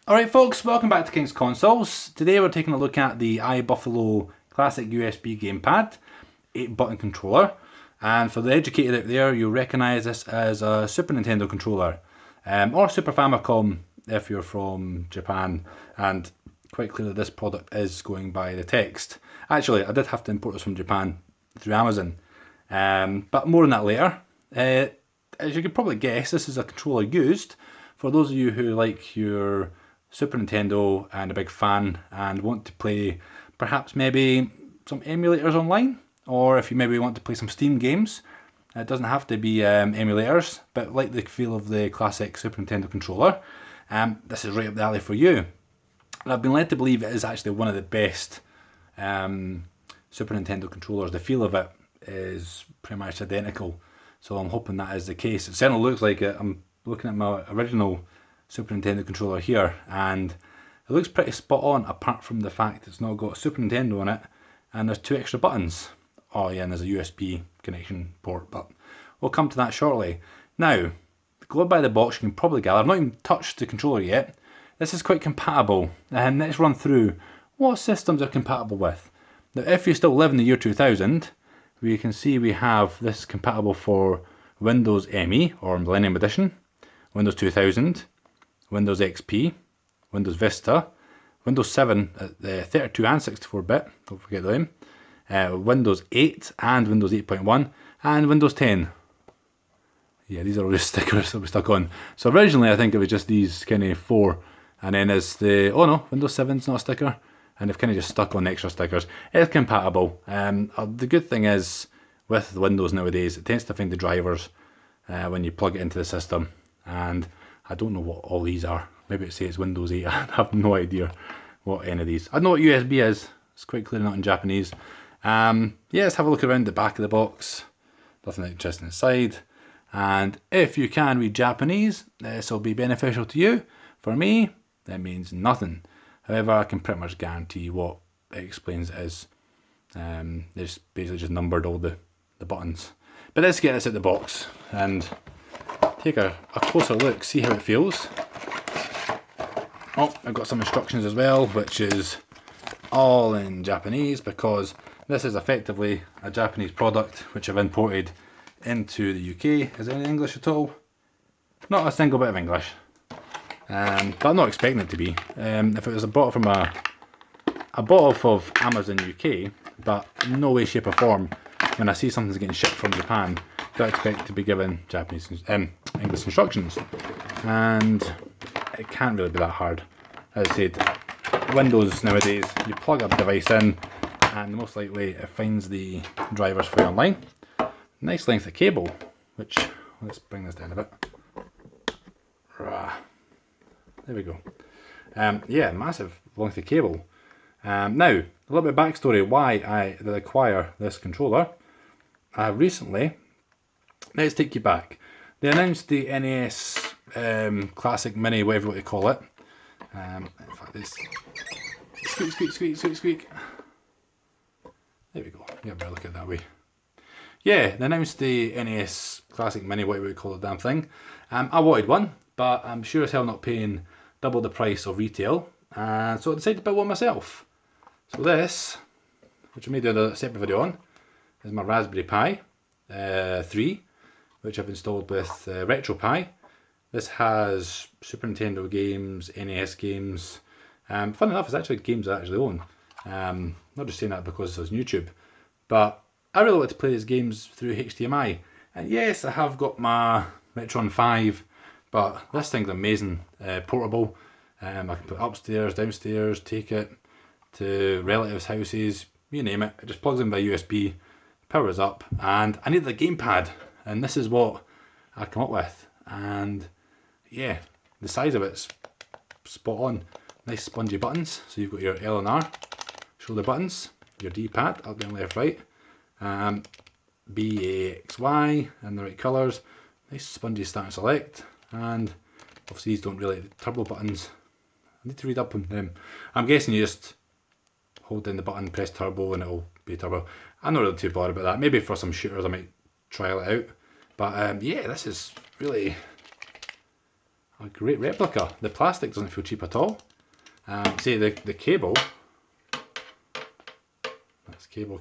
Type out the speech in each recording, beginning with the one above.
Alright folks, welcome back to King's Consoles. Today we're taking a look at the iBuffalo classic USB Gamepad 8-button controller. And for the educated out there, you'll recognise this as a Super Nintendo controller. Or Super Famicom if you're from Japan. And quite clearly this product is going by the text. Actually, I did have to import this from Japan through Amazon. But more on that later. As you could probably guess, this is a controller used for those of you who like your Super Nintendo and a big fan and want to play perhaps maybe some emulators online, or if you maybe want to play some Steam games. It doesn't have to be emulators, but like the feel of the classic Super Nintendo controller, this is right up the alley for you. And I've been led to believe it is actually one of the best Super Nintendo controllers. The feel of it is pretty much identical, so I'm hoping that is the case. It certainly looks like it. I'm looking at my original Super Nintendo controller here, and it looks pretty spot on, apart from the fact it's not got a Super Nintendo on it, and there's 2 extra buttons. Oh yeah, and there's a USB connection port, but we'll come to that shortly. Now, going by the box, you can probably gather, I've not even touched the controller yet. This is quite compatible, and let's run through what systems are compatible with. Now, if you still live in the year 2000, we can see we have this compatible for Windows ME, or Millennium Edition, Windows 2000, Windows XP, Windows Vista, Windows 7 at the 32 and 64-bit, don't forget them, Windows 8 and Windows 8.1, and Windows 10. Yeah, these are all just stickers that we stuck on. So originally I think it was just these kind of 4, and then as the, oh no, Windows 7's not a sticker, and they've kind of just stuck on extra stickers. It's compatible. The good thing is, with Windows nowadays, it tends to find the drivers when you plug it into the system, and I don't know what all these are. Maybe it says Windows 8. I have no idea what any of these. I know what USB is. It's quite clearly not in Japanese. Yeah, let's have a look around the back of the box. Nothing interesting inside. And if you can read Japanese, this will be beneficial to you. For me, that means nothing. However, I can pretty much guarantee what it explains it is. It's basically just numbered all the buttons. But let's get this out of the box and take a closer look, see how it feels. Oh, I've got some instructions as well, which is all in Japanese, because this is effectively a Japanese product which I've imported into the UK. Is there any English at all? Not a single bit of English. But I'm not expecting it to be. If it was bought from a bottle of Amazon UK, but no way, shape or form, when I see something's getting shipped from Japan, don't expect to be given Japanese English instructions, and it can't really be that hard. As I said, Windows nowadays, you plug a device in and most likely it finds the drivers for you online. Nice length of cable, which, let's bring this down a bit. There we go. Yeah, massive length of cable. Now, a little bit of backstory why I did acquire this controller. Recently, let's take you back. They announced the NES Classic Mini, whatever you want to call it. In fact, this squeak, squeak, squeak, squeak, squeak. There we go. Yeah, better look at it that way. Yeah, they announced the NES Classic Mini, whatever you call the damn thing. I wanted one, but I'm sure as hell not paying double the price of retail, so I decided to build one myself. So this, which I made a separate video on, is my Raspberry Pi 3, which I've installed with RetroPie. This has Super Nintendo games, NES games. Fun enough, it's actually games I actually own. Not just saying that because it's on YouTube, but I really like to play these games through HDMI. And yes, I have got my Metron 5, but this thing's amazing, portable. I can put it upstairs, downstairs, take it to relatives' houses, you name it. It just plugs in by USB, powers up, and I needed a gamepad, and this is what I come up with. And yeah, the size of it's spot on. Nice spongy buttons, so you've got your L and R shoulder buttons, your D-pad, up, down, left, right, B, A, X, Y, and the right colours. Nice spongy start and select, and obviously these don't relate to the turbo buttons. I need to read up on them. I'm guessing you just hold down the button, press turbo, and it'll be turbo. I'm not really too bothered about that. Maybe for some shooters I might trial it out. But yeah, this is really a great replica. The plastic doesn't feel cheap at all. See the cable, that's cable,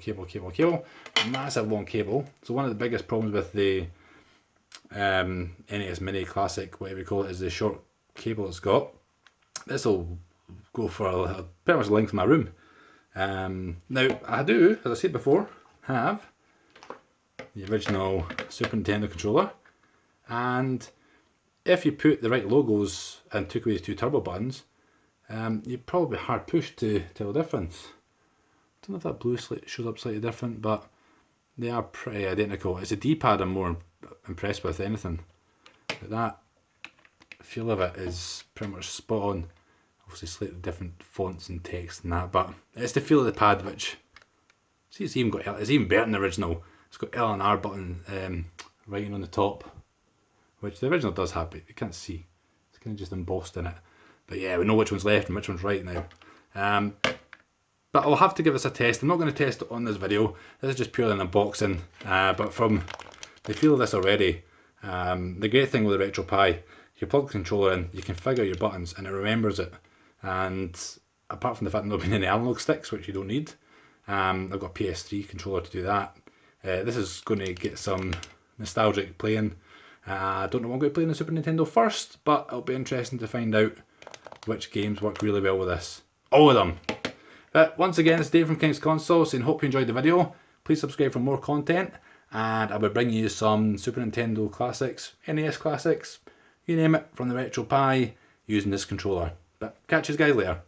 massive long cable. So one of the biggest problems with the NES Mini Classic, whatever you call it, is the short cable it's got. This will go for pretty much the length of my room. Now I do, as I said before, have the original Super Nintendo controller, and if you put the right logos and took away the two turbo buttons, you'd probably be hard pushed to tell the difference. I don't know if that blue shows up slightly different, but they are pretty identical. It's a D-pad I'm more impressed with than anything. But that feel of it is pretty much spot on. Obviously slightly different fonts and text and that, but it's the feel of the pad which, see, it's even better than the original. It's got L and R button writing on the top, which the original does have, but you can't see. It's kind of just embossed in it. But yeah, we know which one's left and which one's right now. But I'll have to give this a test. I'm not going to test it on this video. This is just purely an unboxing. But from the feel of this already, the great thing with the RetroPie, you plug the controller in, you configure your buttons, and it remembers it. And apart from the fact that there not being any analog sticks, which you don't need, I've got a PS3 controller to do that. This is going to get some nostalgic playing. I don't know what I'm going to play on the Super Nintendo first, but it'll be interesting to find out which games work really well with this. All of them. But once again, it's Dave from King's Console, saying hope you enjoyed the video. Please subscribe for more content, and I will bring you some Super Nintendo classics, NES classics, you name it, from the RetroPie using this controller. But catch you guys later.